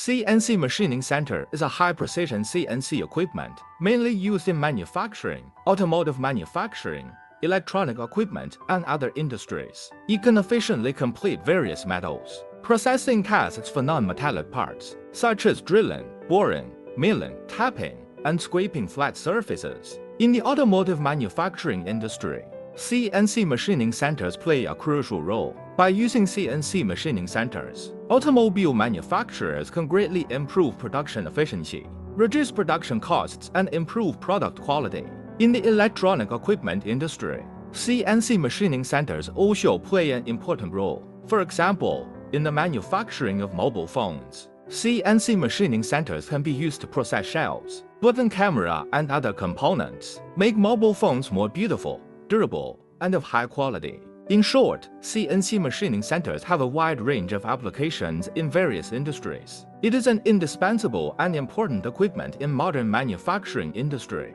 CNC machining center is a high-precision CNC equipment mainly used in manufacturing, automotive manufacturing, electronic equipment, and other industries. It can efficiently complete various metals processing tasks for non-metallic parts, such as drilling, boring, milling, tapping, and scraping flat surfaces. In the automotive manufacturing industry, CNC machining centers play a crucial role. By using CNC machining centers, automobile manufacturers can greatly improve production efficiency, reduce production costs, and improve product quality. In the electronic equipment industry, CNC machining centers also play an important role. For example, in the manufacturing of mobile phones, CNC machining centers can be used to process shells, button camera, and other components, make mobile phones more beautiful, durable, and of high quality. In short, CNC machining centers have a wide range of applications in various industries. It is an indispensable and important equipment in modern manufacturing industry.